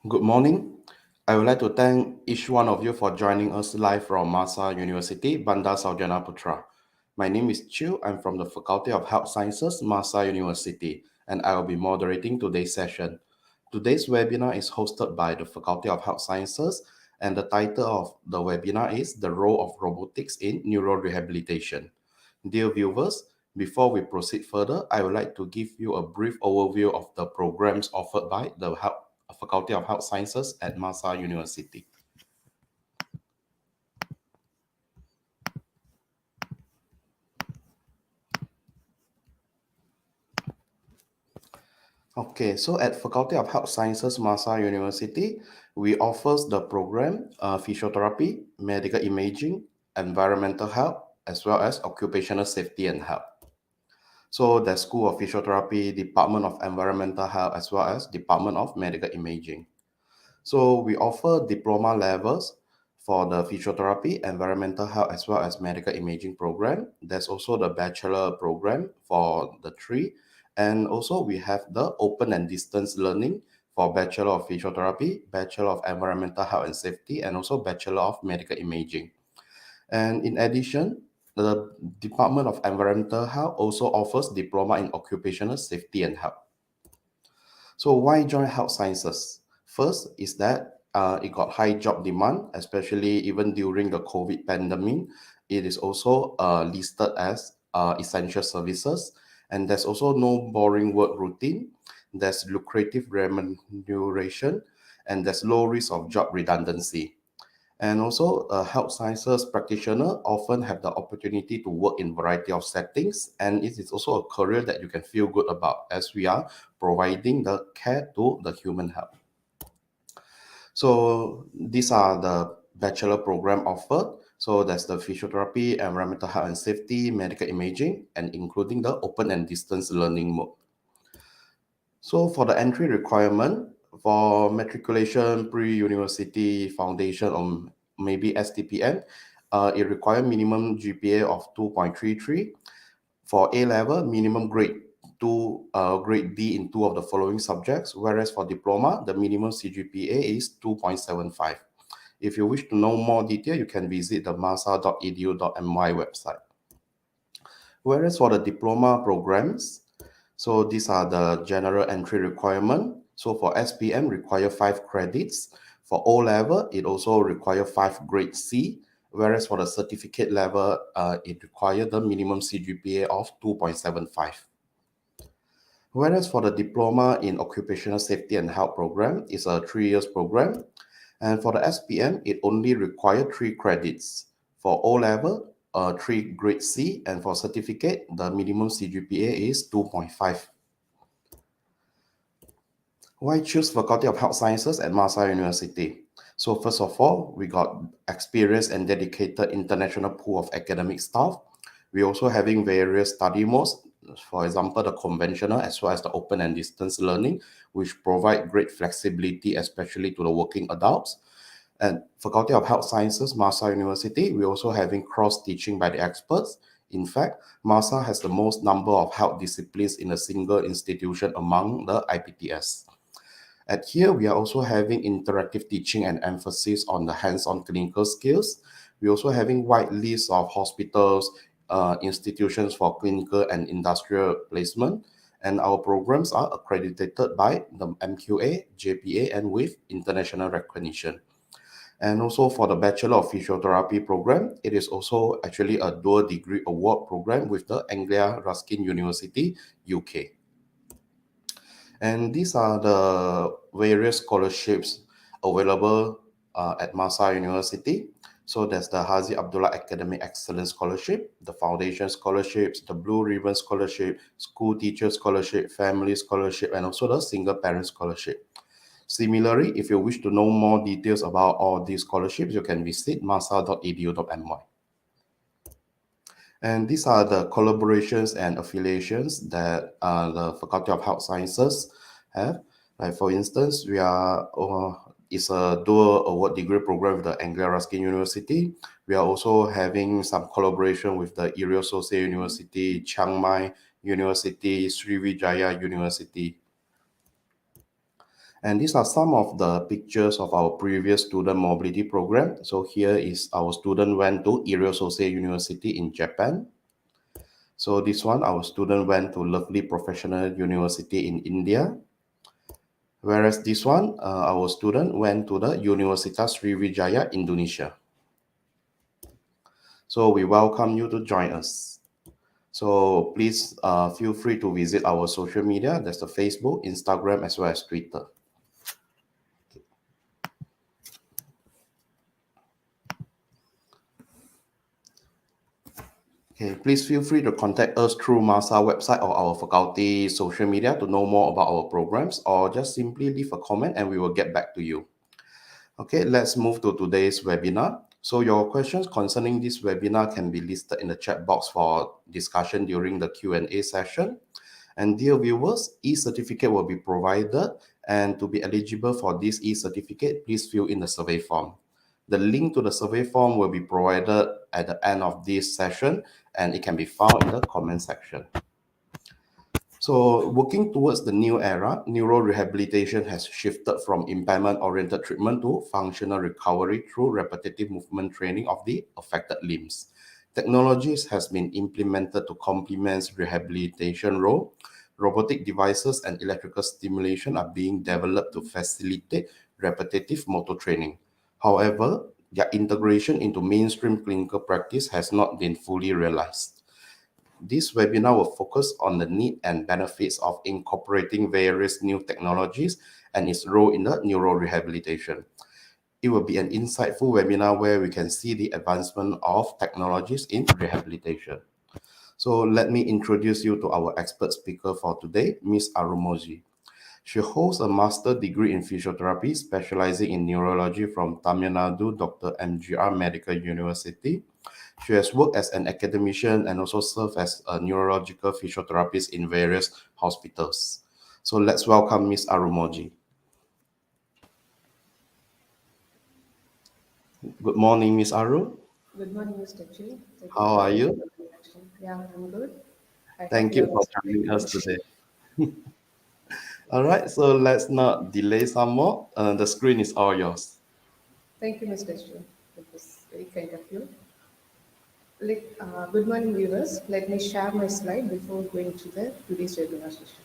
Good morning. I would like to thank each one of you for joining us live from Masa University, Bandar Saujana Putra. My name is Chiu. I'm from the Faculty of Health Sciences, Masa University, and I will be moderating today's session. Today's webinar is hosted by the Faculty of Health Sciences, and the title of the webinar is The Role of Robotics in Neurorehabilitation. Dear viewers, before we proceed further, I would like to give you a brief overview of the programs offered by the Faculty of Health Sciences at Masa University. Okay, so at Faculty of Health Sciences, Masa University, we offers the program physiotherapy, medical imaging, environmental health, as well as occupational safety and health. So the School of Physiotherapy, Department of Environmental Health, as well as Department of Medical Imaging. So we offer diploma levels for the physiotherapy, environmental health, as well as medical imaging program. There's also the bachelor program for the three. And also we have the open and distance learning for Bachelor of Physiotherapy, Bachelor of Environmental Health and Safety, and also Bachelor of Medical Imaging. And in addition, the Department of Environmental Health also offers Diploma in Occupational Safety and Health. So why join health sciences? First is that it got high job demand, especially even during the COVID pandemic. It is also listed as essential services, and there's also no boring work routine. There's lucrative remuneration, and there's low risk of job redundancy. And also, a health sciences practitioner often have the opportunity to work in variety of settings, and it is also a career that you can feel good about as we are providing the care to the human health. So these are the bachelor program offered. So that's the physiotherapy, environmental health and safety, medical imaging, and including the open and distance learning mode. So for the entry requirement for matriculation, pre-university, foundation, or maybe STPM, it requires minimum GPA of 2.33. For A level, minimum grade D in two of the following subjects, whereas for diploma, the minimum CGPA is 2.75. If you wish to know more detail, you can visit the masa.edu.my website. Whereas for the diploma programs, so these are the general entry requirement. So for SPM require 5 credits. For O level, it also require 5 grade C. Whereas for the certificate level, it require the minimum CGPA of 2.75. Whereas for the diploma in occupational safety and health program, it's a 3 years program. And for the SPM, it only require 3 credits. For O level, 3 grade C, and for certificate, the minimum CGPA is 2.5. Why choose Faculty of Health Sciences at Masa University? So first of all, we got experienced and dedicated international pool of academic staff. We're also having various study modes, for example, the conventional as well as the open and distance learning, which provide great flexibility, especially to the working adults. At Faculty of Health Sciences, Masa University, we're also having cross-teaching by the experts. In fact, Masa has the most number of health disciplines in a single institution among the IPTS. At here, we are also having interactive teaching and emphasis on the hands-on clinical skills. We're also having wide list of hospitals, institutions for clinical and industrial placement, and our programs are accredited by the MQA, JPA, and with international recognition. And also for the Bachelor of Physiotherapy program, it is also actually a dual degree award program with the Anglia Ruskin University, UK. And these are the various scholarships available at Masa University. So there's the Hazi Abdullah Academic Excellence Scholarship, the Foundation Scholarships, the Blue Ribbon Scholarship, School Teacher Scholarship, Family Scholarship, and also the Single Parent Scholarship. Similarly, if you wish to know more details about all these scholarships, you can visit masa.edu.my. And these are the collaborations and affiliations that the Faculty of Health Sciences have. Like for instance, we are it's a dual award degree program with the Anglia Ruskin University. We are also having some collaboration with the Irios Sose University, Chiang Mai University, Sriwijaya University. And these are some of the pictures of our previous student mobility program. So here is our student went to Masa University in Japan. So this one, our student went to lovely professional university in India. Whereas this one, our student went to the Universitas Sriwijaya, Indonesia. So we welcome you to join us. So please feel free to visit our social media. That's the Facebook, Instagram, as well as Twitter. Okay, please feel free to contact us through MAHSA website or our faculty social media to know more about our programs, or just simply leave a comment and we will get back to you. Okay, let's move to today's webinar. So your questions concerning this webinar can be listed in the chat box for discussion during the Q&A session. And dear viewers, e-certificate will be provided, and to be eligible for this e-certificate, please fill in the survey form. The link to the survey form will be provided at the end of this session, and it can be found in the comment section. So working towards the new era, neurorehabilitation has shifted from impairment-oriented treatment to functional recovery through repetitive movement training of the affected limbs. Technologies has been implemented to complement rehabilitation role. Robotic devices and electrical stimulation are being developed to facilitate repetitive motor training. However, their integration into mainstream clinical practice has not been fully realized. This webinar will focus on the need and benefits of incorporating various new technologies and its role in the neurorehabilitation. It will be an insightful webinar where we can see the advancement of technologies in rehabilitation. So let me introduce you to our expert speaker for today, Ms. Arumoji. She holds a master's degree in physiotherapy, specializing in neurology from Tamil Nadu Dr. MGR Medical University. She has worked as an academician and also served as a neurological physiotherapist in various hospitals. So let's welcome Ms. Arumoji. Good morning, Ms. Aru. Good morning, Mr. Chi. Thank you How for are the you? introduction. Yeah, I'm good. I hope Thank you you are for also joining good. us today. All right, so let's not delay some more. The screen is all yours. Thank you, Mr. Chi. It was very kind of you. Good morning, viewers. Let me share my slide before going to the today's webinar session.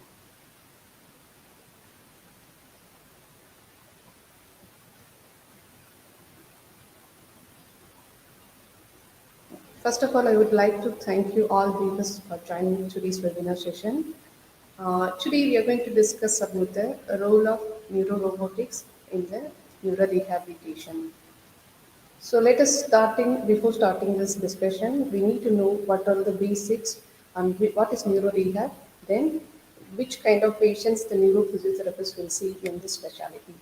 First of all, I would like to thank you all viewers for joining today's webinar session. Today, we are going to discuss about the role of neurorobotics in the neurorehabilitation. So let us before starting this discussion, we need to know what are the basics and what is neuro rehab, then which kind of patients the neurophysiotherapist will see in this specialty.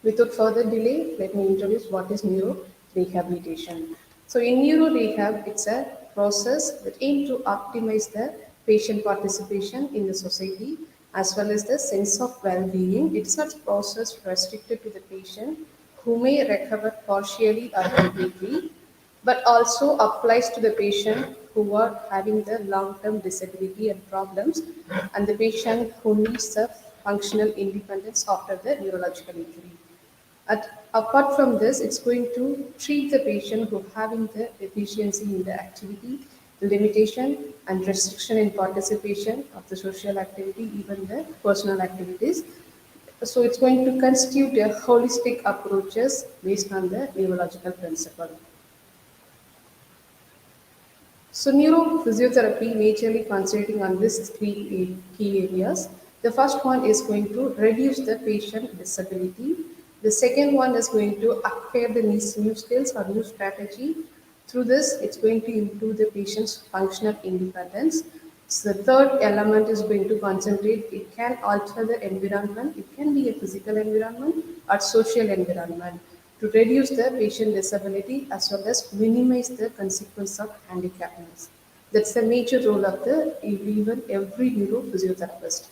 Without further delay, let me introduce what is neuro rehabilitation. So in neuro rehab, it's a process that aims to optimize the patient participation in the society as well as the sense of well-being. It's not a process restricted to the patient who may recover partially or completely, but also applies to the patient who are having the long-term disability and problems and the patient who needs the functional independence after the neurological injury. Apart from this, it's going to treat the patient who having the deficiency in the activity, limitation and restriction in participation of the social activity, even the personal activities. So it's going to constitute a holistic approaches based on the neurological principle. So neurophysiotherapy majorly concentrating on these three key areas. The first one is going to reduce the patient disability. The second one is going to acquire the new skills or new strategy. Through this, it's going to improve the patient's functional independence. So the third element is going to concentrate. It can alter the environment. It can be a physical environment or social environment to reduce the patient disability as well as minimize the consequence of handicapness. That's the major role of the even every neurophysiotherapist.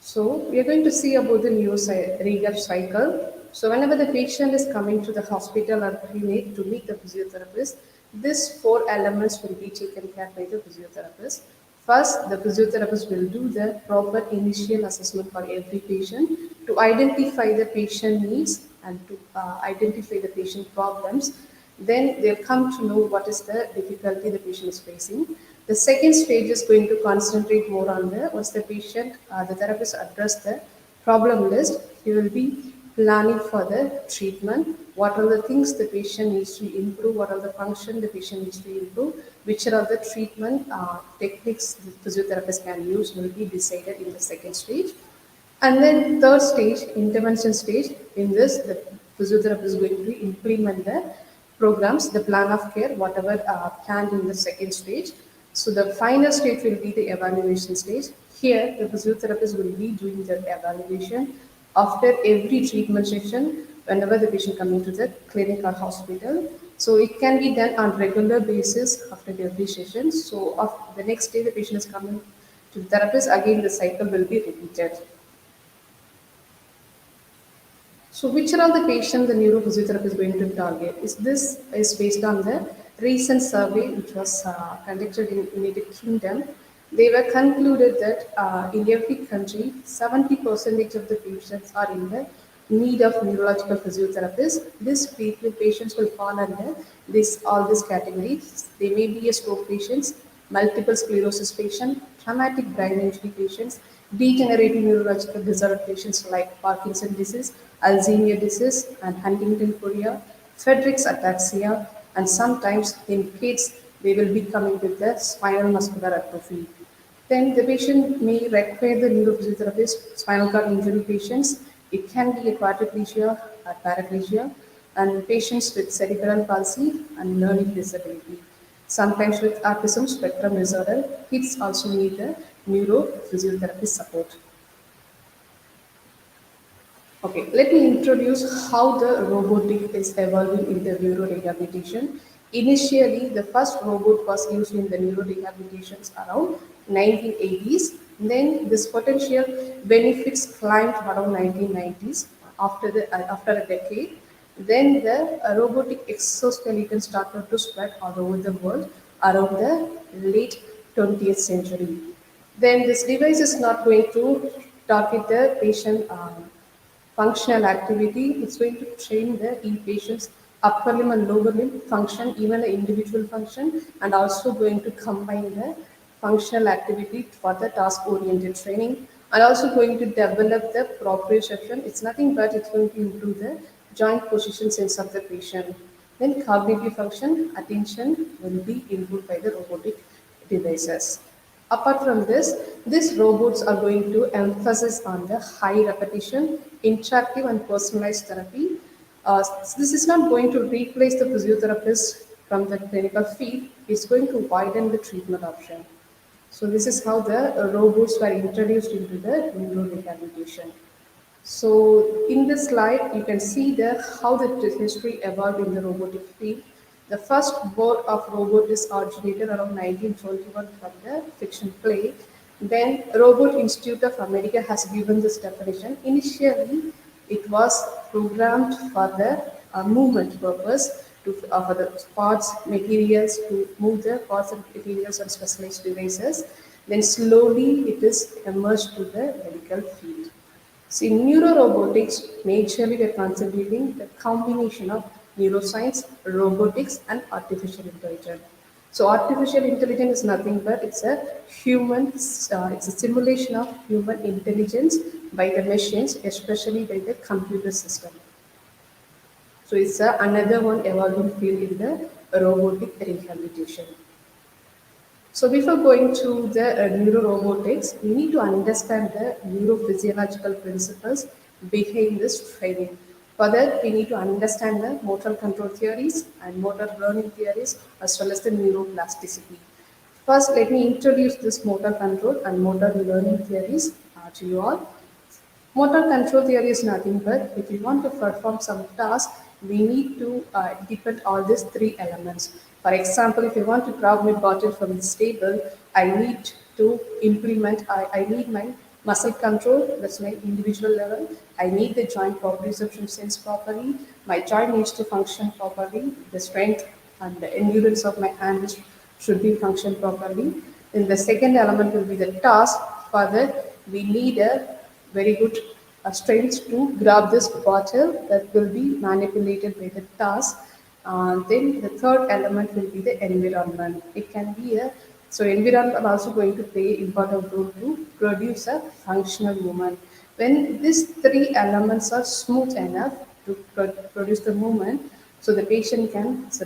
So we are going to see about the rehab cycle. So whenever the patient is coming to the hospital or clinic to meet the physiotherapist, these four elements will be taken care by the physiotherapist. First, the physiotherapist will do the proper initial assessment for every patient to identify the patient needs and to identify the patient problems. Then they'll come to know what is the difficulty the patient is facing. The second stage is going to concentrate more on the once the patient, the therapist address the problem list, he will be planning for the treatment. What are the things the patient needs to improve? What are the function the patient needs to improve? Which are the treatment techniques the physiotherapist can use will be decided in the second stage. And then third stage, intervention stage, in this the physiotherapist is going to implement the programs, the plan of care, whatever planned in the second stage. So the final stage will be the evaluation stage. Here the physiotherapist will be doing the evaluation after every treatment session whenever the patient come into the clinic or hospital. So it can be done on regular basis after every session. So of the next day the patient is coming to the therapist, again the cycle will be repeated. So which are all the patients the neurophysiotherapist is going to target? Is this is based on the recent survey which was conducted in United Kingdom. They were concluded that in every country, 70% of the patients are in the need of neurological physiotherapists. These people, patients will fall under this all these categories. They may be a stroke patients, multiple sclerosis patient, traumatic brain injury patients, degenerative neurological disorder patients like Parkinson's disease, Alzheimer's disease, and Huntington chorea, Friedreich's ataxia, and sometimes in kids they will be coming with the spinal muscular atrophy. Then the patient may require the neurophysiotherapist, spinal cord injury patients. It can be a quadriplegia or paraplegia, and patients with cerebral palsy and learning disability. Sometimes with autism spectrum disorder, kids also need the neurophysiotherapy support. Okay, let me introduce how the robotic is evolving in the neurorehabilitation. Initially, the first robot was used in the neurorehabilitations around 1980s. Then this potential benefits climbed around 1990s after a decade. Then the robotic exoskeleton started to spread all over the world around the late 20th century. Then this device is not going to target the patient functional activity. It's going to train the patient's upper limb and lower limb function, even the individual function, and also going to combine the functional activity for the task-oriented training, and also going to develop the proprioception. It's nothing but it's going to improve the joint position sense of the patient. Then cognitive function, attention will be improved by the robotic devices. Apart from this, these robots are going to emphasize on the high repetition, interactive and personalized therapy. This is not going to replace the physiotherapist from the clinical field, it's going to widen the treatment option. So this is how the robots were introduced into the neurorehabilitation. So in this slide, you can see how the history evolved in the robotic field. The first board of robot is originated around 1921 from the fiction play. Then Robot Institute of America has given this definition. Initially, it was programmed for the movement purpose for the parts, materials to move the parts and materials on specialized devices. Then slowly it is emerged to the medical field. See, neurorobotics majorly we're considering the combination of neuroscience, robotics, and artificial intelligence. So, artificial intelligence is nothing but it's a simulation of human intelligence by the machines, especially by the computer system. So, it's another one evolving field in the robotic rehabilitation. So before going to the neurorobotics, we need to understand the neurophysiological principles behind this training. For that, we need to understand the motor control theories and motor learning theories as well as the neuroplasticity. First, let me introduce this motor control and motor learning theories to you all. Motor control theory is nothing but if we want to perform some task, we need to depend all these three elements. For example, if I want to grab my bottle from this table, I need to I need my muscle control, that's my individual level. I need the joint proprioception sense properly. My joint needs to function properly. The strength and the endurance of my hand should be function properly. And the second element will be the task. For that, we need a very good strength to grab this bottle that will be manipulated by the task. Then the third element will be the environment. It can be a so environment are also going to play important role to produce a functional movement. When these three elements are smooth enough to produce the movement, so the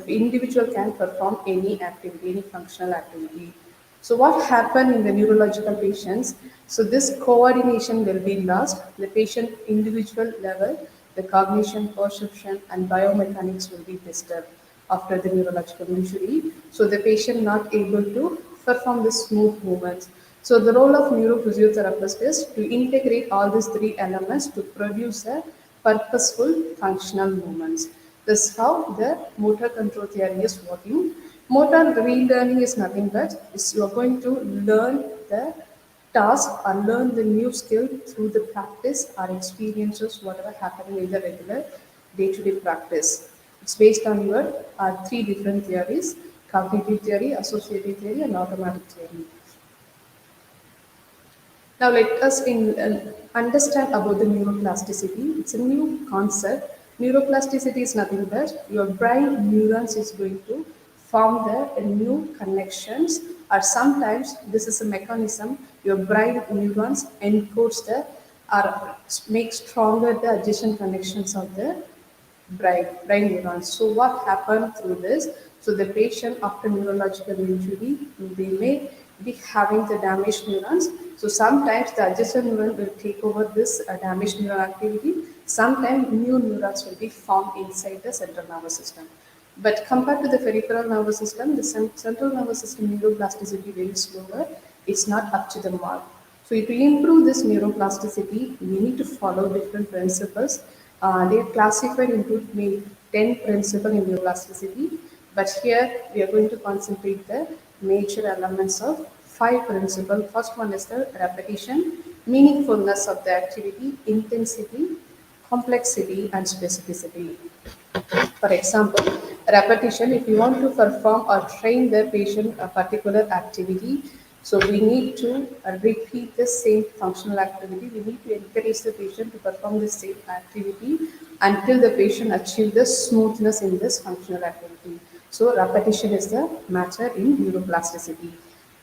individual can perform any activity, any functional activity. So what happened in the neurological patients? So this coordination will be lost. The patient individual level, the cognition, perception, and biomechanics will be disturbed after the neurological injury. So the patient not able to perform the smooth movements. So the role of neurophysiotherapist is to integrate all these three elements to produce a purposeful functional movements. This is how the motor control theory is working. Motor relearning is nothing but is you are going to learn the task or learn the new skill through the practice or experiences, whatever happening in the regular day-to-day practice. It's based on your three different theories: cognitive theory, associative theory, and automatic theory. Now let us understand about the neuroplasticity. It's a new concept. Neuroplasticity is nothing but your brain neurons is going to form the new connections, or sometimes this is a mechanism your brain neurons encodes the or make stronger the adjacent connections of the brain neurons. So what happened through this? So the patient after neurological injury, they may be having the damaged neurons. So sometimes the adjacent neuron will take over this damaged neural activity. Sometimes new neurons will be formed inside the central nervous system. But compared to the peripheral nervous system, the central nervous system neuroplasticity very slower. It's not up to the mark. So to improve this neuroplasticity, we need to follow different principles. They are classified into 10 principles in neuroplasticity, but here we are going to concentrate the major elements of 5 principles. First one is the repetition, meaningfulness of the activity, intensity, complexity, and specificity. For example, repetition, if you want to perform or train the patient a particular activity, so we need to repeat the same functional activity. We need to encourage the patient to perform the same activity until the patient achieves the smoothness in this functional activity. So repetition is the matter in neuroplasticity.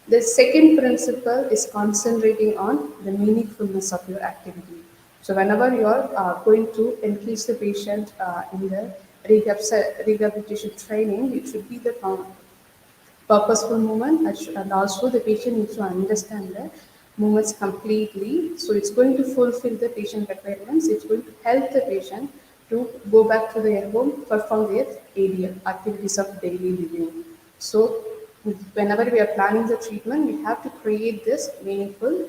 The second principle is concentrating on the meaningfulness of your activity. So whenever you are going to engage the patient in the rehabilitation training, it should be the purposeful movement, and also the patient needs to understand the movements completely. So it's going to fulfill the patient requirements. It's going to help the patient to go back to their home, perform their ADL, activities of daily living. So whenever we are planning the treatment, we have to create this meaningful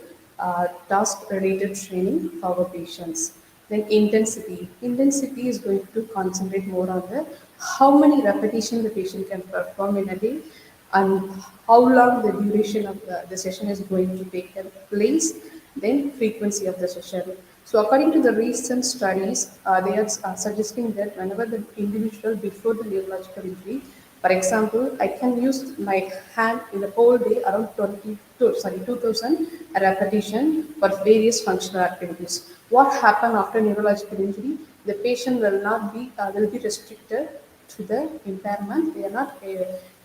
task-related training for our patients. Then intensity. Intensity is going to concentrate more on the how many repetitions the patient can perform in a day and how long the duration of the session is going to take place, then frequency of the session. So according to the recent studies, they are suggesting that whenever the individual before the neurological injury, for example, I can use my hand in the whole day around 2000 repetition for various functional activities. What happened after neurological injury? The patient will be restricted to the impairment. They are not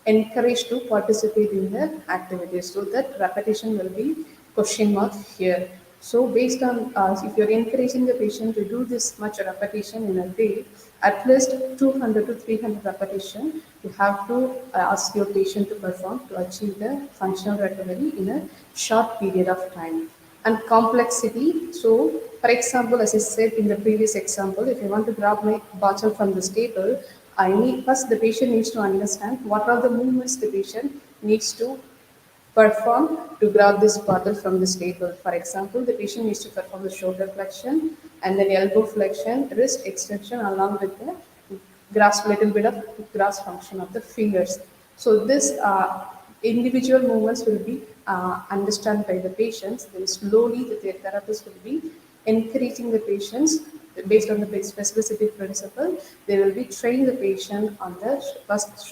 encouraged to participate in the activities. So that repetition will be question mark here. So based on if you're encouraging the patient to do this much repetition in a day, at least 200 to 300 repetition, you have to ask your patient to perform to achieve the functional recovery in a short period of time. And complexity. So, for example, as I said in the previous example, if I want to grab my bottle from this table, I need first the patient needs to understand what are the movements the patient needs to perform to grab this bottle from this table. For example, the patient needs to perform the shoulder flexion and then elbow flexion, wrist extension along with the grasp little bit of grasp function of the fingers. So this individual movements will be understood by the patients. Then slowly the therapist will be encouraging the patients based on the specificity principle, they will be training the patient on the first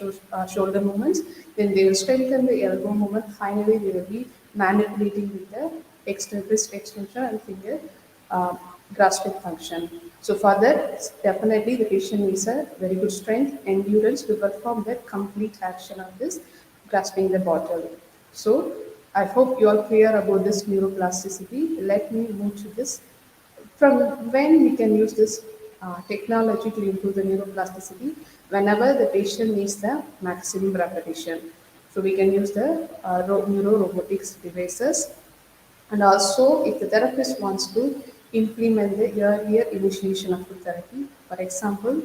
shoulder movements, then they will strengthen the elbow movement, finally they will be manipulating with the wrist extension and finger uh, grasping function. So for that, definitely the patient needs a very good strength, endurance to perform the complete action of this grasping the bottle. So I hope you are clear about this neuroplasticity. Let me move to this. From when we can use this technology to improve the neuroplasticity? Whenever the patient needs the maximum repetition. So we can use the neuro-robotics devices, and also, if the therapist wants to implement the earlier initiation of the therapy, for example,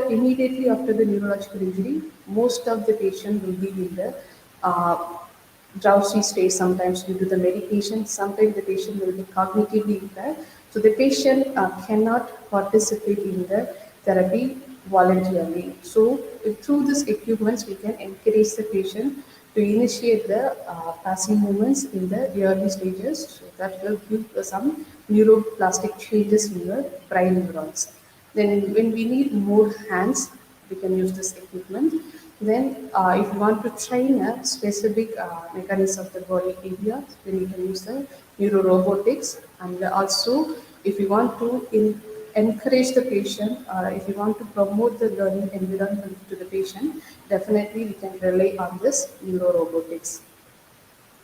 immediately after the neurological injury, most of the patient will be in the uh, drowsy state sometimes due to the medication. Sometimes the patient will be cognitively impaired. So the patient cannot participate in the therapy voluntarily. So through these equipments, we can encourage the patient to initiate the passive movements in the early stages. So that will give some neuroplastic changes in your brain neurons. Then when we need more hands, we can use this equipment. Then if you want to train a specific mechanism of the body area, then you can use the neurorobotics. And also if you want to encourage the patient, or if you want to promote the learning environment to the patient, definitely we can rely on this neurorobotics.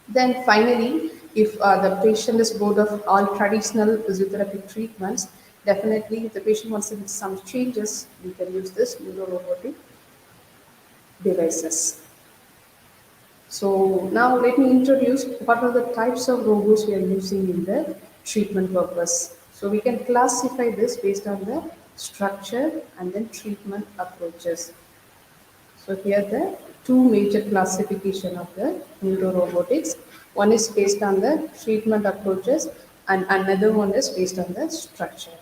Then finally, if the patient is bored of all traditional physiotherapy treatments, definitely if the patient wants to make some changes, we can use this neurorobotic devices. So now let me introduce what are the types of robots we are using in the treatment purpose. So we can classify this based on the structure and then treatment approaches. So here the two major classification of the neurorobotics. One is based on the treatment approaches and another one is based on the structure.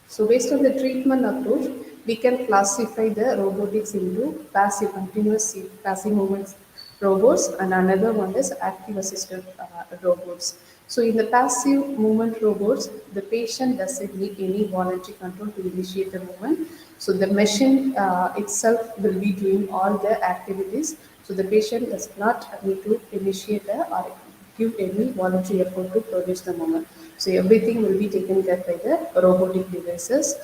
So based on the treatment approach, we can classify the robotics into passive continuous passive movements robots and another one is active assisted robots. So in the passive movement robots, the patient doesn't need any voluntary control to initiate the movement. So the machine itself will be doing all the activities. So the patient does not need to initiate or give any voluntary effort to produce the movement. So everything will be taken care by the robotic devices.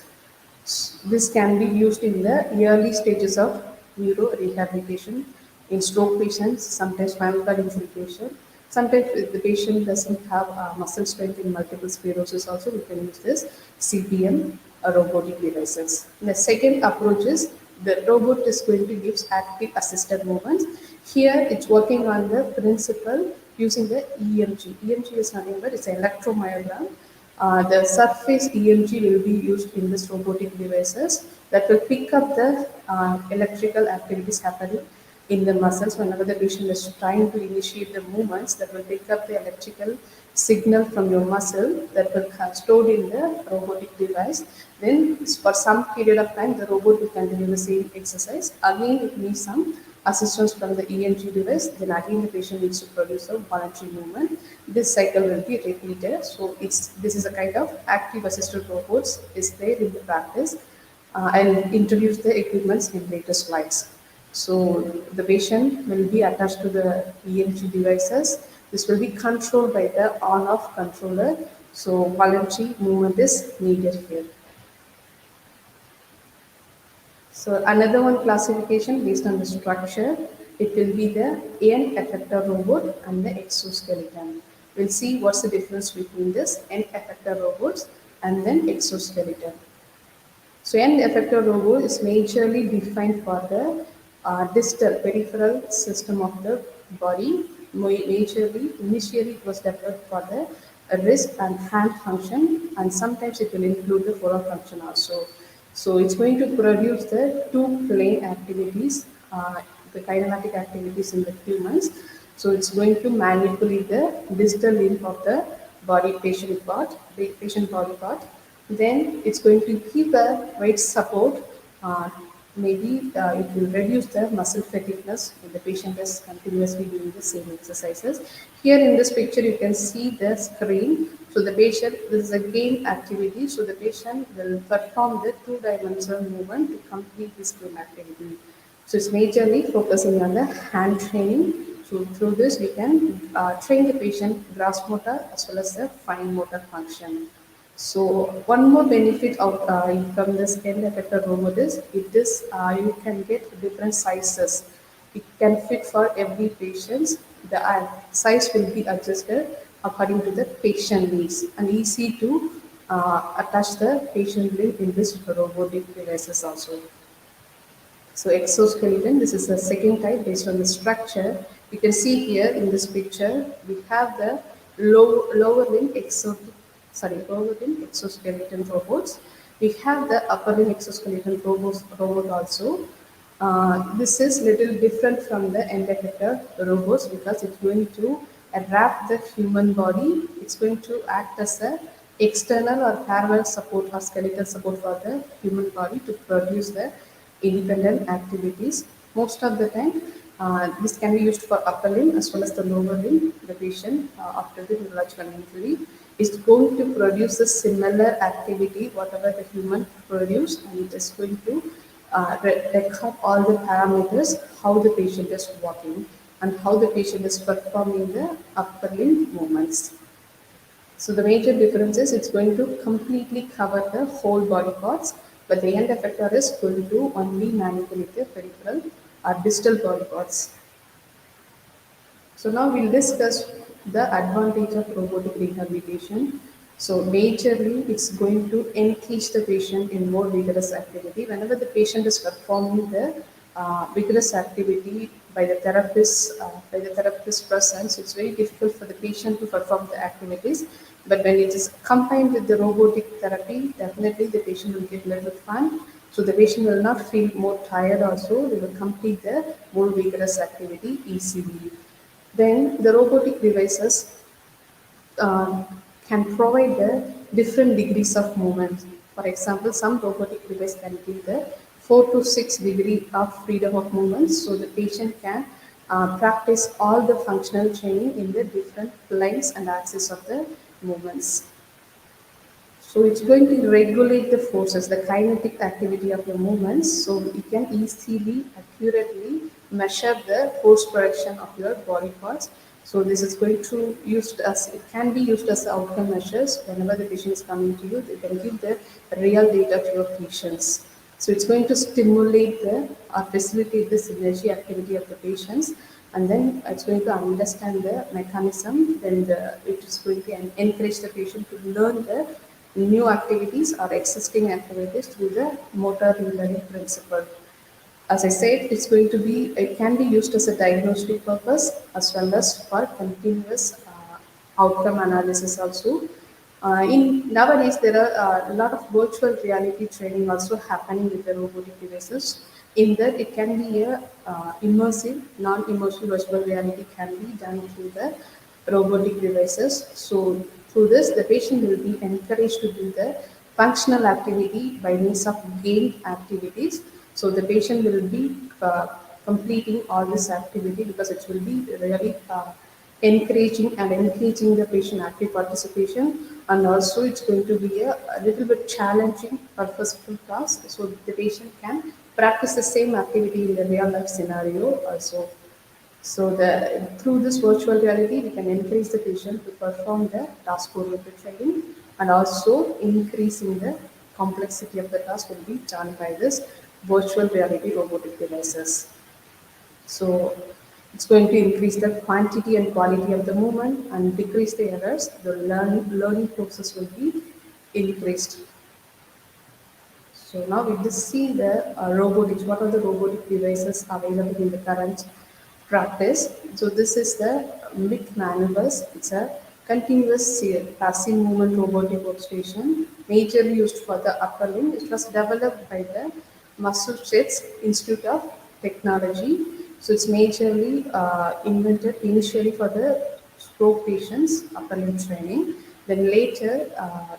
This can be used in the early stages of neurorehabilitation in stroke patients, sometimes spinal cord injury patient. Sometimes if the patient doesn't have muscle strength in multiple sclerosis also, we can use this CPM robotic devices. The second approach is the robot is going to give active assisted movements. Here it's working on the principle using the EMG. EMG is nothing but it's an electromyogram. The surface EMG will be used in this robotic devices that will pick up the electrical activities happening in the muscles whenever the patient is trying to initiate the movements, that will pick up the electrical signal from your muscle that will have stored in the robotic device. Then for some period of time the robot will continue the same exercise. Again it needs some assistance from the EMG device, then again the patient needs to produce a voluntary movement. This cycle will be repeated. So this is a kind of active assisted robots is there in the practice. I'll introduce the equipments in later slides. So the patient will be attached to the EMG devices. This will be controlled by the on-off controller. So voluntary movement is needed here. So another one classification based on the structure, it will be the end effector robot and the exoskeleton. We'll see what's the difference between this end effector robots and then exoskeleton. So end effector robot is majorly defined for the distal peripheral system of the body. Majorly, initially it was developed for the wrist and hand function, and sometimes it will include the forearm function also. So it's going to produce the two plane activities, the kinematic activities in the humans. So it's going to manipulate the distal limb of the patient body part. Then it's going to give a weight support. Uh, Maybe it will reduce the muscle fatigueness when the patient is continuously doing the same exercises. Here in this picture, you can see the screen So the patient, this is a game activity, so the patient will perform the two-dimensional movement to complete this game activity. So it's majorly focusing on the hand training. So through this, we can train the patient gross motor as well as the fine motor function. So one more benefit of from this end effector robot is it is you can get different sizes. It can fit for every patient. The size will be adjusted according to the patient needs and easy to attach the patient limb in this robotic devices also. So exoskeleton, this is the second type based on the structure. You can see here in this picture, we have the lower limb lower limb exoskeleton robots. We have the upper limb exoskeleton robot also. This is little different from the end effector robots because it's going to wrap the human body. It's going to act as a external or parallel support or skeletal support for the human body to produce the independent activities. Most of the time, this can be used for upper limb as well as the lower limb. The patient after the neurological injury is going to produce a similar activity, whatever the human produce, and it is going to record all the parameters, how the patient is walking and how the patient is performing the upper limb movements. So the major difference is it's going to completely cover the whole body parts, but the end effector is going to only manipulate the peripheral or distal body parts. So now we'll discuss the advantage of robotic rehabilitation. So majorly, it's going to engage the patient in more vigorous activity. Whenever the patient is performing the vigorous activity by the therapist presence, it's very difficult for the patient to perform the activities. But when it is combined with the robotic therapy, definitely the patient will get little fun. So the patient will not feel more tired also. They will complete the more vigorous activity easily. Then the robotic devices uh, can provide the different degrees of movement. For example, some robotic device can give the 4 to 6 degree of freedom of movement, so the patient can practice all the functional training in the different planes and axes of the movements. So it's going to regulate the forces, the kinetic activity of the movements, so you can easily, accurately measure the force production of your body parts. So this is going to used as it can be used as outcome measures whenever the patient is coming to you. They can give the real data to your patients. So it's going to stimulate the or facilitate the synergy activity of the patients, and then it's going to understand the mechanism. Then it is going to encourage the patient to learn the new activities or existing activities through the motor learning principle. As I said, it can be used as a diagnostic purpose as well as for continuous outcome analysis also. In nowadays, there are a lot of virtual reality training also happening with the robotic devices. In that, it can be a immersive, non-immersive virtual reality can be done through the robotic devices. So through this, the patient will be encouraged to do the functional activity by means of game activities. So the patient will be completing all this activity because it will be really encouraging and engaging the patient active participation, and also it's going to be a little bit challenging purposeful task so the patient can practice the same activity in the real life scenario also. So through this virtual reality, we can encourage the patient to perform the task-oriented training, and also increasing the complexity of the task will be done by this virtual reality robotic devices. So it's going to increase the quantity and quality of the movement and decrease the errors. The learning process will be increased. So now we just see the robotics. What are the robotic devices available in the current practice? So this is the MIC maneuvers. It's a continuous passive movement robotic workstation, majorly used for the upper limb. It was developed by the Massachusetts Institute of Technology. So it's majorly invented initially for the stroke patients upper limb training. Then later,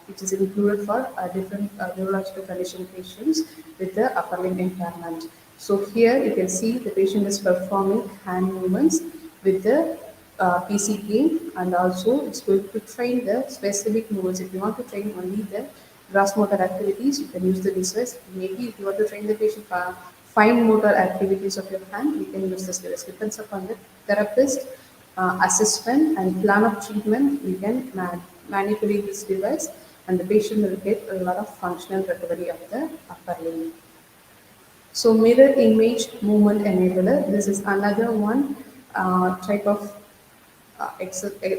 it is included for different neurological condition patients with the upper limb impairment. So here you can see the patient is performing hand movements with the PC game, and also it's going to train the specific movements. If you want to train only the gross motor activities, you can use the device. Maybe if you want to train the patient for fine motor activities of your hand, you can use this device. Depends upon the therapist assessment and plan of treatment. We can manipulate this device, and the patient will get a lot of functional recovery of the upper limb. So mirror image movement enabler. This is another one type of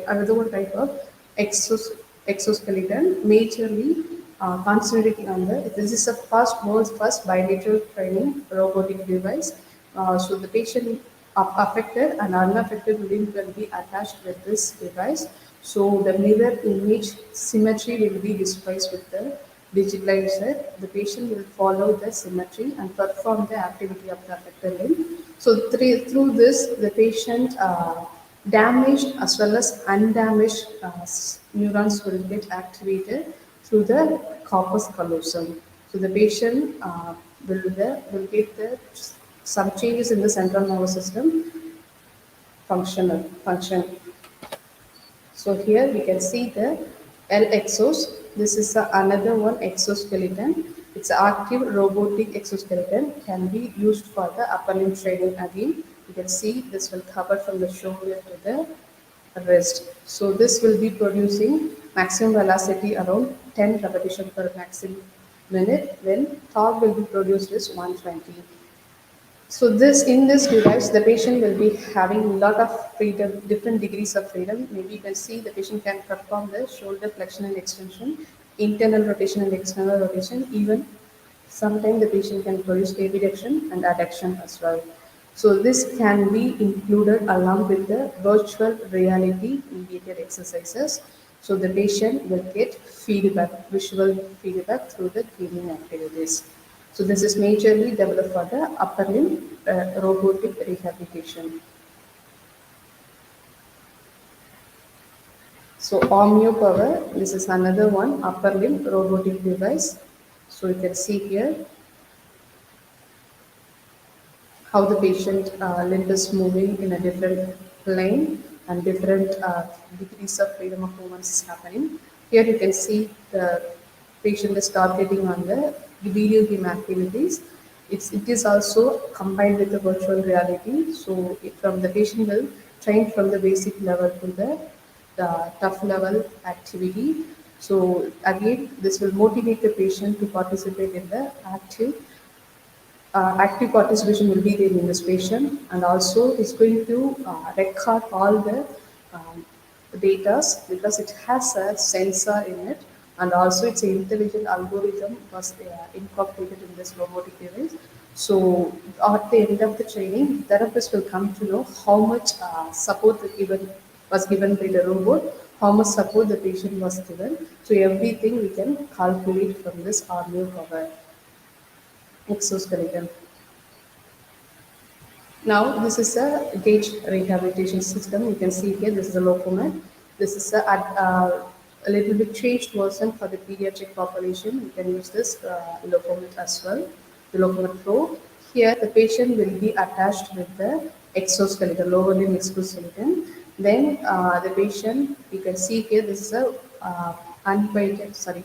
another one type of exoskeleton, majorly concentrating on the. This is the world's first bilateral training robotic device. So the patient affected and unaffected limb will be attached with this device. So the mirror image symmetry will be displayed with the digitalizer. The patient will follow the symmetry and perform the activity of the affected limb. So through this, the patient damaged as well as undamaged neurons will get activated through the corpus callosum. So the patient will get some changes in the central nervous system function. So here we can see the L-exos. This is another one exoskeleton. It's an active robotic exoskeleton, can be used for the upper limb training again. You can see this will cover from the shoulder to the wrist. So this will be producing maximum velocity around 10 repetition per maximum minute, when torque will be produced is 120. So in this device, the patient will be having a lot of freedom, different degrees of freedom. Maybe you can see the patient can perform the shoulder flexion and extension, internal rotation and external rotation. Even sometimes the patient can produce abduction and adduction as well. So this can be included along with the virtual reality mediated exercises. So the patient will get feedback, visual feedback through the cleaning activities. So this is majorly developed for the upper limb robotic rehabilitation. So Omnio Power, this is another one upper limb robotic device. So you can see here how the patient limb is moving in a different plane, and different degrees of freedom of movements is happening. Here you can see the patient is targeting on the video game activities. It is also combined with the virtual reality. So from the patient will train from the basic level to the tough level activity. So again, this will motivate the patient to participate in the active participation will be there in this patient, and also it's going to record all the data, because it has a sensor in it, and also it's an intelligent algorithm was incorporated in this robotic device. So at the end of the training, therapist will come to know how much support was given by the robot, how much support the patient was given. So everything we can calculate from this RMU power exoskeleton. Now this is a gauge rehabilitation system. You can see here this is a locomet. This is a little bit changed version for the pediatric population. You can use this locomet as well, the locomet pro. Here the patient will be attached with the exoskeleton, lower limb exoskeleton. Then the patient, you can see here this is a unguided, sorry,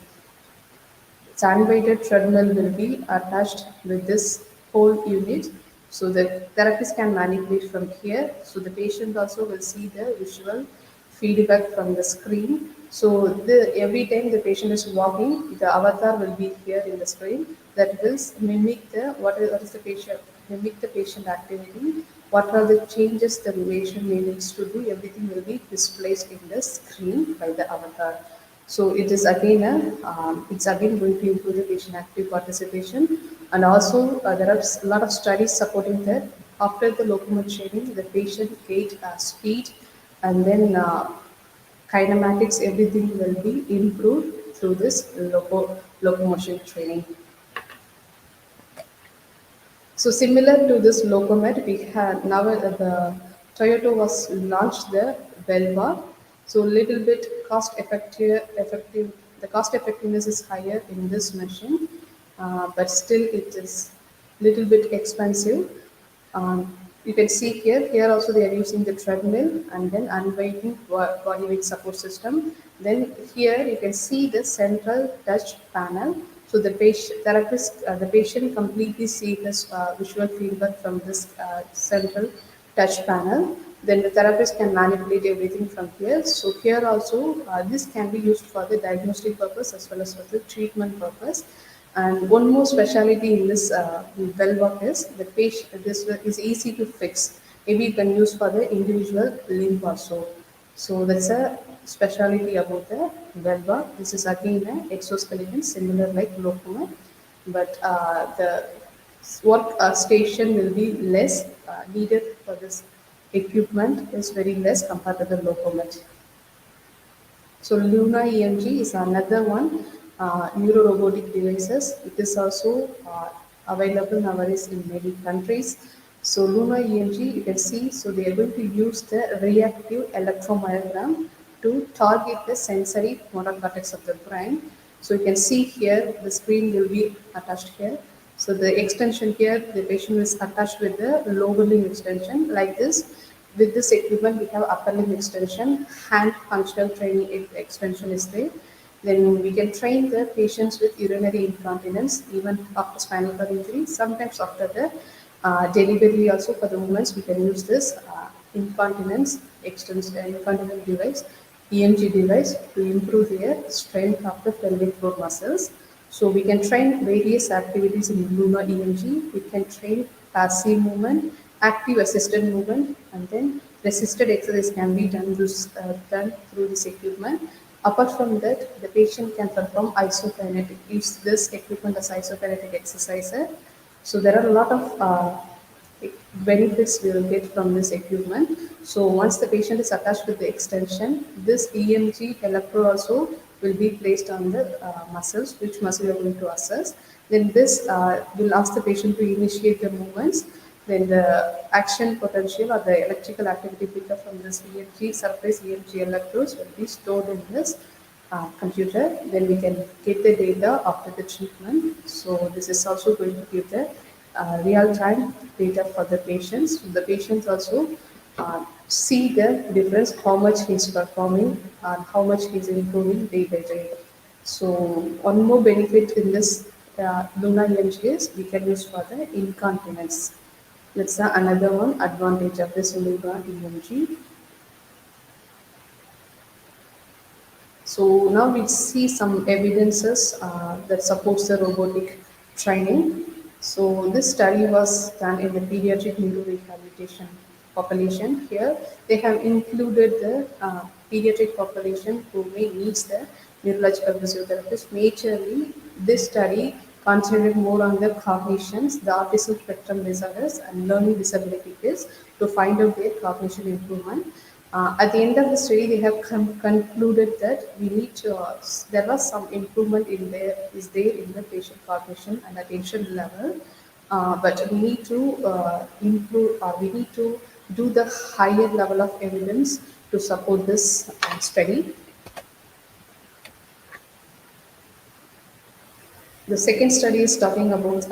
Sandweighted treadmill will be attached with this whole unit. So the therapist can manipulate from here. So the patient also will see the visual feedback from the screen. So every time the patient is walking, the avatar will be here in the screen that will mimic what is the patient mimic the patient activity. What are the changes the patient needs to do? Everything will be displayed in the screen by the avatar. So it's again going to improve the patient active participation, and also there are a lot of studies supporting that after the locomotor training, the patient gait, speed, and then kinematics, everything will be improved through this locomotion training. So similar to this locomet, we had now the Toyota was launched the Belva. So little bit effective. The cost effectiveness is higher in this machine, but still it is little bit expensive. You can see here also they are using the treadmill and then unweighting body weight support system. Then here you can see the central touch panel. So the patient completely see this visual feedback from this central touch panel. Then the therapist can manipulate everything from here. So here also this can be used for the diagnostic purpose as well as for the treatment purpose. And one more specialty in this well work is the patient. This is easy to fix. Maybe you can use for the individual limb also. So that's a specialty about the well work. This is again an exoskeleton similar like locomotive, but the work station will be less needed for this equipment is very less compared to the locomotive. So Luna EMG is another one, neurorobotic devices. It is also available nowadays in many countries. So Luna EMG, you can see, so they are going to use the reactive electromyogram to target the sensory motor cortex of the brain. So you can see here, the screen will be attached here. So the extension here, the patient is attached with the lower limb extension like this. With this equipment, we have upper limb extension, hand functional training extension is there. Then we can train the patients with urinary incontinence even after spinal cord injury. Sometimes after the delivery also for the women, we can use this incontinence extension, incontinence device, EMG device to improve their strength of the pelvic floor muscles. So we can train various activities in Luna EMG. We can train passive movement, active assisted movement, and then resisted exercise can be done through this equipment. Apart from that, the patient can perform isokinetic, use this equipment as isokinetic exercises. So there are a lot of benefits we will get from this equipment. So once the patient is attached with the extension, this EMG electrode also will be placed on the muscles, which muscle you are going to assess. Then this will ask the patient to initiate the movements. Then the action potential or the electrical activity pickup from this EMG, surface EMG electrodes will be stored in this computer. Then we can get the data after the treatment. So this is also going to give the real-time data for the patients. The patients also see the difference, how much he's performing and how much he's improving day by day. So one more benefit in this Luna EMG is we can use for the incontinence. That's another one advantage of this Luna EMG. So now we see some evidences that supports the robotic training. So this study was done in the pediatric neurorehabilitation population. Here they have included the pediatric population who may needs the neurological physiotherapist. Majorly, this study concentrated more on the cognitions, the autism spectrum disorders, and learning disability kids to find out their cognition improvement. At the end of the study, they have concluded that we need to. There was some improvement in there is there in the patient cognition and attention level, but we need to improve. We need to do the higher level of evidence to support this study. The second study is talking about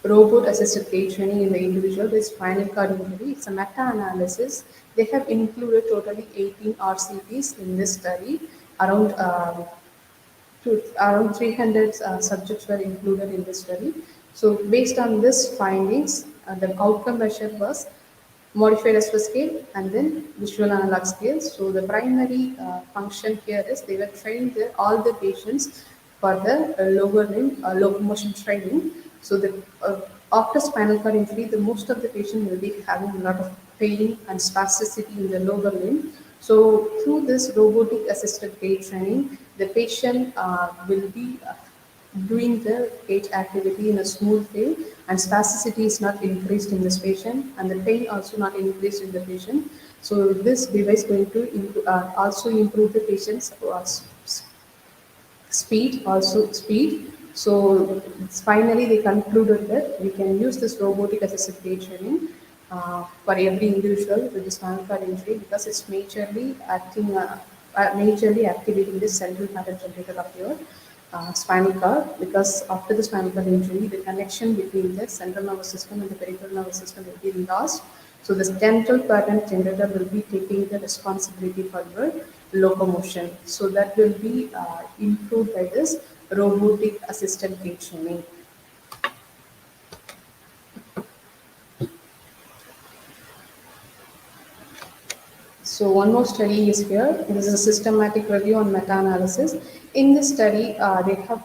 robot-assisted gait training in the individual with spinal cord injury. It's a meta-analysis. They have included totally 18 RCTs in this study. Around 300 subjects were included in this study. So based on this findings, the outcome measure was modified as per scale and then visual analog scale. So the primary function here is they were trained all the patients for the lower limb locomotion training. So the after spinal cord injury, the most of the patient will be having a lot of pain and spasticity in the lower limb. So through this robotic assisted gait training, the patient will be doing the gait activity in a smooth way, and spasticity is not increased in this patient and the pain also not increased in the patient. So this device going to also improve the patient's speed. So finally they concluded that we can use this robotic assisted gait training for every individual with the spinal cord injury because it's majorly activating the central pattern generator of your spinal cord, because after the spinal cord injury, the connection between the central nervous system and the peripheral nervous system will be lost. So the central pattern generator will be taking the responsibility for your locomotion. So that will be improved by this robotic assistant gait training. So one more study is here. This is a systematic review on meta-analysis. In this study, they have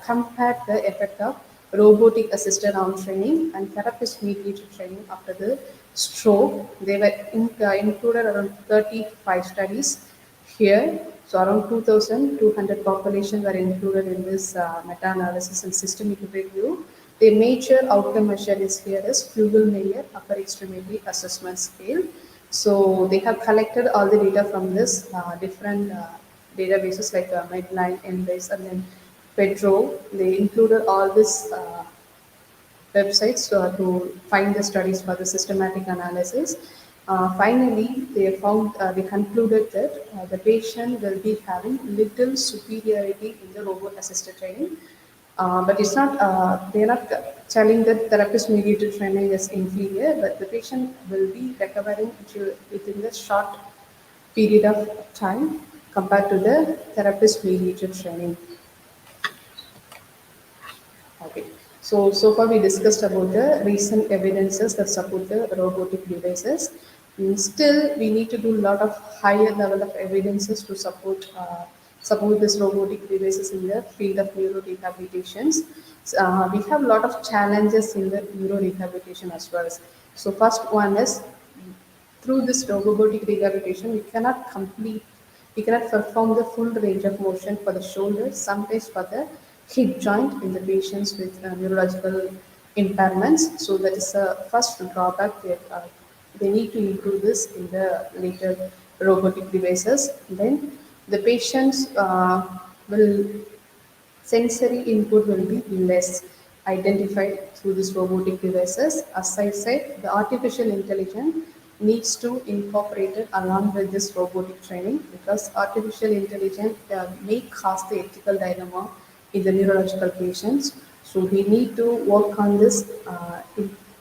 compared the effect of robotic assisted arm training and therapist-mediated training after the stroke. They were included around 35 studies here. So around 2,200 population were included in this meta-analysis and systemic review. The major outcome measure is here is Flugel Meyer Upper Extremity Assessment Scale. So they have collected all the data from this different databases like Medline, Embase, and then Pedro. They included all this websites to find the studies for the systematic analysis. Finally, they concluded that the patient will be having little superiority in the robot-assisted training, but it's not. They are not telling that therapist-mediated training is inferior, but the patient will be recovering within the short period of time compared to the therapist-mediated training. Okay. So far we discussed about the recent evidences that support the robotic devices. Still, we need to do a lot of higher level of evidences to support this robotic devices in the field of neurorehabilitations. We have a lot of challenges in the neurorehabilitation as well. So first one is through this robotic rehabilitation, we cannot perform the full range of motion for the shoulder, sometimes for the hip joint in the patients with neurological impairments. So that is a first drawback that they need to improve this in the later robotic devices. Then the patients will sensory input will be less identified through these robotic devices. As I said, the artificial intelligence needs to incorporate it along with this robotic training because artificial intelligence may cause the ethical dilemma in the neurological patients. So we need to work on this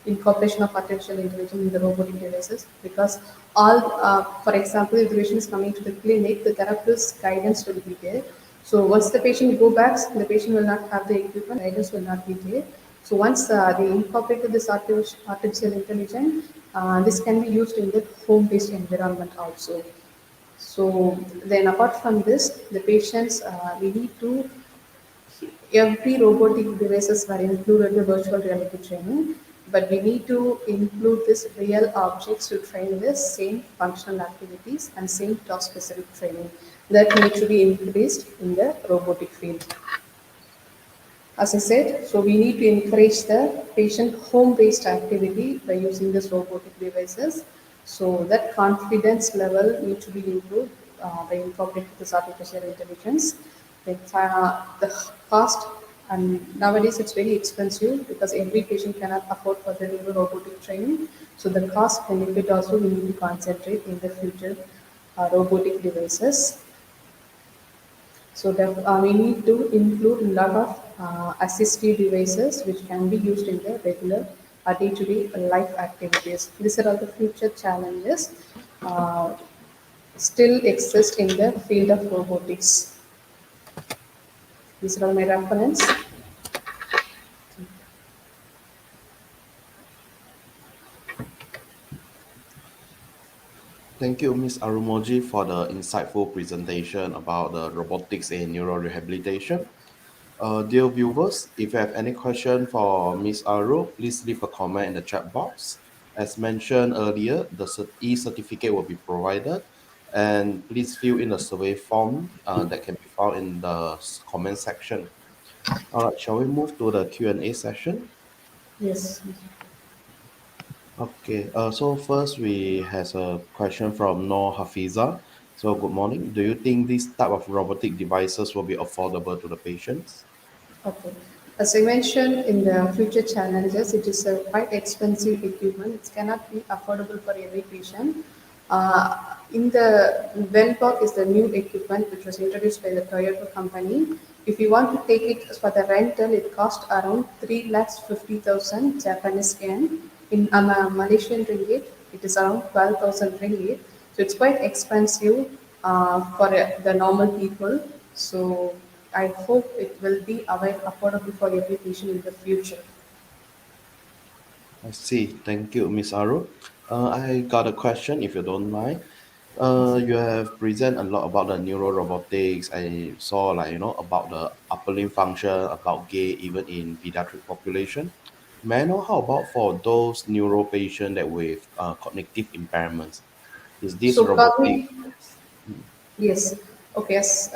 incorporation of artificial intelligence in the robotic devices because for example, if the patient is coming to the clinic, the therapist's guidance will be there. So once the patient go back, the patient will not have the equipment, guidance will not be there. So once they incorporated this artificial intelligence, this can be used in the home-based environment also. So then apart from this, the patients, we need to every robotic devices were included in the virtual reality training, but we need to include this real objects to train the same functional activities and same task specific training that need to be increased in the robotic field. As I said, so we need to encourage the patient home-based activity by using this robotic devices. So that confidence level needs to be improved by incorporating this artificial intelligence. The cost and nowadays it's very expensive because every patient cannot afford for the new robotic training. So the cost benefit also we need to concentrate in the future robotic devices. So we need to include a lot of assistive devices which can be used in the regular day-to-day life activities. These are all the future challenges uh, still exist in the field of robotics. These are all my reference. Thank you, Ms. Arumoji, for the insightful presentation about the robotics and neurorehabilitation. Dear viewers, if you have any question for Ms. Aru, please leave a comment in the chat box. As mentioned earlier, the e-certificate will be provided, and please fill in the survey form that can be found in the comment section. All right, shall we move to the Q&A session? Yes. Okay, so first we has a question from Noor Hafiza. So good morning. Do you think this type of robotic devices will be affordable to the patients? Okay. As I mentioned in the future challenges, it is a quite expensive equipment. It cannot be affordable for every patient. In the Wellbox is the new equipment which was introduced by the Toyota company. If you want to take it for the rental, it costs around 3,50,000 Japanese yen. In Malaysian ringgit, It is around 12,000 ringgit. So it's quite expensive for the normal people. So I hope it will be affordable for every patient in the future. I see. Thank you, Miss Aru. I got a question, if you don't mind. You have present a lot about the neuro robotics. I saw like about the upper limb function, about gait, even in pediatric population. May I know how about for those neuro patients that with cognitive impairments? Is this So robotic? cognitive. Yes. Okay. As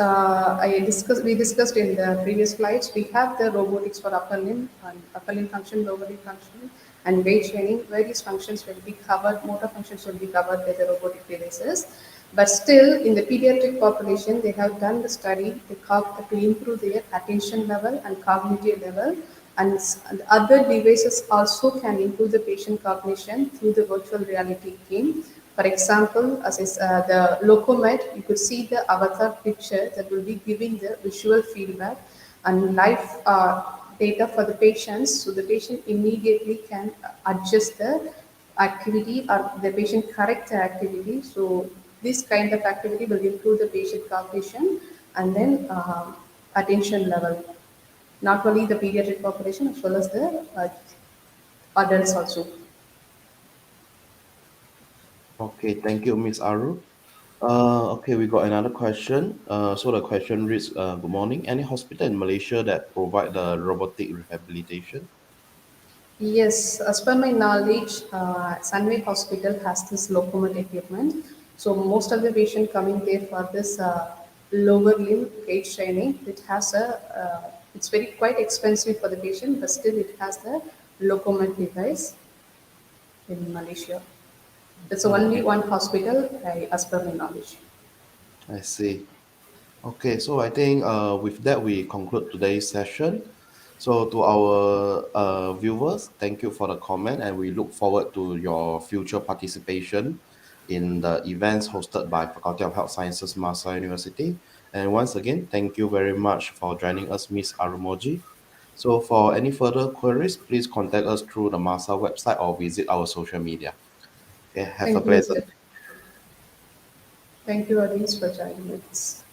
we discussed in the previous slides, we have the robotics for upper limb function, lower limb function, and weight training. Various functions will be covered. Motor functions will be covered by the robotic devices. But still, in the pediatric population, they have done the study to improve their attention level and cognitive level. And other devices also can improve the patient cognition through the virtual reality game. For example, the Locomed, you could see the avatar picture that will be giving the visual feedback and live data for the patients. So the patient immediately can adjust the activity or the patient correct the activity. So this kind of activity will improve the patient cognition and then attention level. Not only the pediatric population as well as the adults also. Okay, thank you, Miss Aru. Okay, we got another question. So the question reads, Good morning. Any hospital in Malaysia that provide the robotic rehabilitation? Yes, as per my knowledge, Sunway Hospital has this locomotive equipment. So most of the patient coming there for this lower limb gait training, it's very quite expensive for the patient, but still it has the locomotive device in Malaysia. That's only Okay, one hospital, as per my knowledge. I see. Okay, so I think with that we conclude today's session. So to our viewers, thank you for the comment, and we look forward to your future participation in the events hosted by Faculty of Health Sciences, Masa University. And once again, thank you very much for joining us, Miss Arumoji. So for any further queries, please contact us through the Masa website or visit our social media. Okay, have a Thank you, Mr. pleasant Thank you, audience, for joining us.